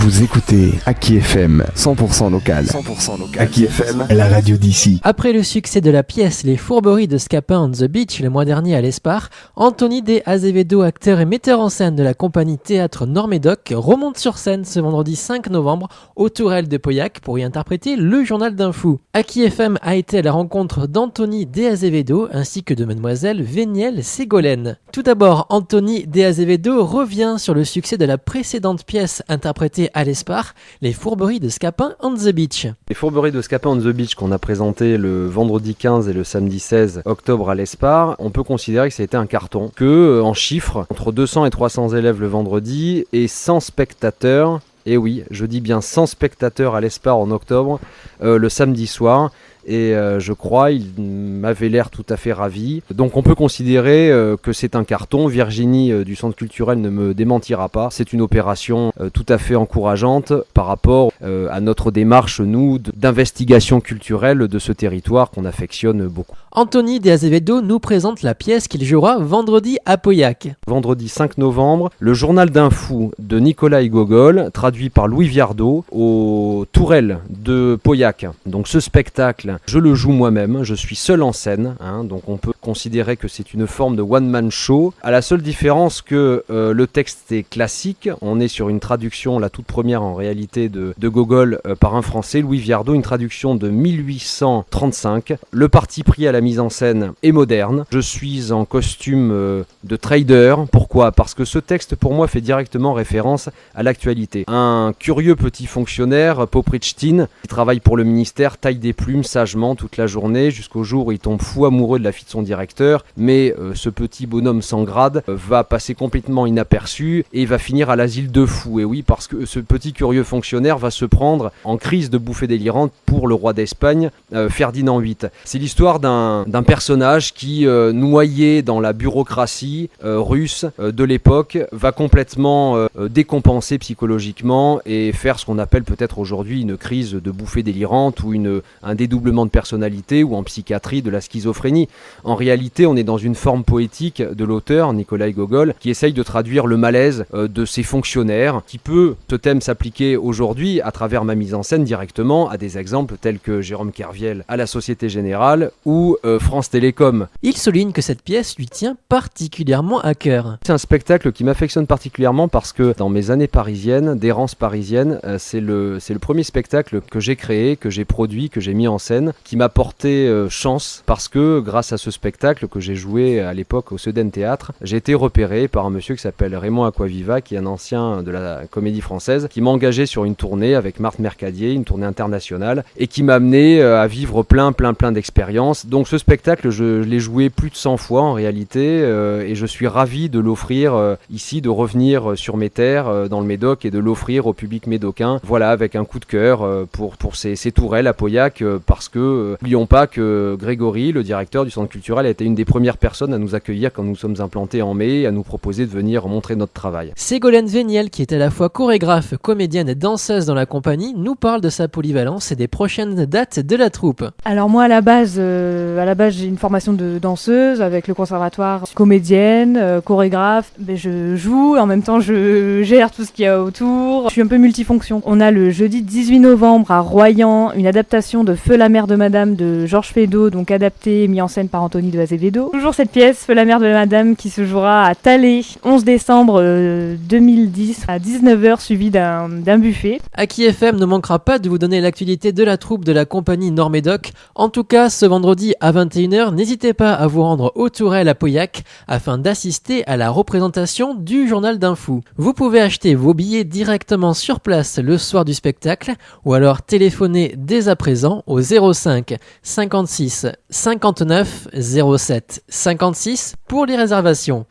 Vous écoutez Aki FM, 100% local. 100% local. Aki FM, la radio d'ici. Après le succès de la pièce Les Fourberies de Scapin on the Beach le mois dernier à l'Espar, Anthony de Azevedo, acteur et metteur en scène de la compagnie Théâtre Nord-Médoc, remonte sur scène ce vendredi 5 novembre au Tourelle de Pauillac pour y interpréter Le Journal d'un fou. Aki FM a été à la rencontre d'Anthony de Azevedo ainsi que de mademoiselle Vénielle Ségolène. Tout d'abord, Anthony de Azevedo revient sur le succès de la précédente pièce interprétée à l'Espar, Les Fourberies de Scapin on the Beach. Les Fourberies de Scapin on the Beach qu'on a présenté le vendredi 15 et le samedi 16 octobre à l'Espar, on peut considérer que ça a été un carton, que en chiffres, entre 200 et 300 élèves le vendredi et 100 spectateurs, et oui, je dis bien 100 spectateurs à l'Espar en octobre, le samedi soir. Et je crois, il m'avait l'air tout à fait ravi. Donc on peut considérer que c'est un carton. Virginie du Centre culturel ne me démentira pas. C'est une opération tout à fait encourageante par rapport à notre démarche, nous, d'investigation culturelle de ce territoire qu'on affectionne beaucoup. Anthony de Azevedo nous présente la pièce qu'il jouera vendredi à Pauillac. Vendredi 5 novembre, Le Journal d'un fou de Nicolas Gogol, traduit par Louis Viardot, au Tourelle de Pauillac. Donc ce spectacle, je le joue moi-même, je suis seul en scène, donc on peut considérer que c'est une forme de one-man show, à la seule différence que le texte est classique, on est sur une traduction, la toute première en réalité de Gogol par un Français, Louis Viardot, une traduction de 1835. Le parti pris à la mise en scène est moderne, je suis en costume de trader, pourquoi ? Parce que ce texte pour moi fait directement référence à l'actualité. Un curieux petit fonctionnaire, Poprichtin, qui travaille pour le ministère, taille des plumes sagement toute la journée jusqu'au jour où il tombe fou amoureux de la fille de son directeur, mais ce petit bonhomme sans grade va passer complètement inaperçu et va finir à l'asile de fous. Et oui, parce que ce petit curieux fonctionnaire va se prendre en crise de bouffée délirante pour le roi d'Espagne, Ferdinand VIII. C'est l'histoire d'un personnage qui, noyé dans la bureaucratie russe de l'époque, va complètement décompenser psychologiquement et faire ce qu'on appelle peut-être aujourd'hui une crise de bouffée délirante ou un dédoublement de personnalité ou en psychiatrie de la schizophrénie. En réalité, on est dans une forme poétique de l'auteur, Nicolas Gogol, qui essaye de traduire le malaise de ces fonctionnaires, qui peut, ce thème, s'appliquer aujourd'hui à travers ma mise en scène directement à des exemples tels que Jérôme Kerviel à la Société Générale ou France Télécom. Il souligne que cette pièce lui tient particulièrement à cœur. C'est un spectacle qui m'affectionne particulièrement parce que dans mes années parisiennes, d'errance parisienne, c'est le premier spectacle que j'ai créé, que j'ai produit, que j'ai mis en scène, qui m'a porté chance parce que grâce à ce spectacle que j'ai joué à l'époque au Sedan Théâtre, j'ai été repéré par un monsieur qui s'appelle Raymond Aquaviva, qui est un ancien de la Comédie Française, qui m'a engagé sur une tournée avec Marthe Mercadier, une tournée internationale, et qui m'a amené à vivre plein d'expériences. Donc ce spectacle, je l'ai joué plus de 100 fois en réalité, et je suis ravi de l'offrir ici, de revenir sur mes terres dans le Médoc et de l'offrir au public médocain, voilà, avec un coup de cœur pour ces tourelles à Pauillac, parce que n'oublions pas que Grégory, le directeur du Centre culturel, a été une des premières personnes à nous accueillir quand nous sommes implantés en mai et à nous proposer de venir montrer notre travail. Ségolène Vénielle, qui est à la fois chorégraphe, comédienne et danseuse dans la compagnie, nous parle de sa polyvalence et des prochaines dates de la troupe. Alors moi à la base j'ai une formation de danseuse avec le conservatoire, comédienne, chorégraphe, je joue et en même temps je gère tout ce qu'il y a autour. Je suis un peu multifonction. On a le jeudi 18 novembre à Royan une adaptation de Feu la mère de Madame de Georges Feydeau, donc adapté et mis en scène par Anthony de Azevedo. Toujours cette pièce, Feu la mère de Madame, qui se jouera à Thalé, 11 décembre 2010 à 19h, suivi d'un buffet. Aki FM ne manquera pas de vous donner l'actualité de la troupe de la compagnie Nord-Médoc. En tout cas, ce vendredi à 21h, n'hésitez pas à vous rendre au Tourelle à Pauillac afin d'assister à la représentation du Journal d'un fou. Vous pouvez acheter vos billets directement sur place le soir du spectacle ou alors téléphoner dès à présent au 05 56 59 07 56 pour les réservations.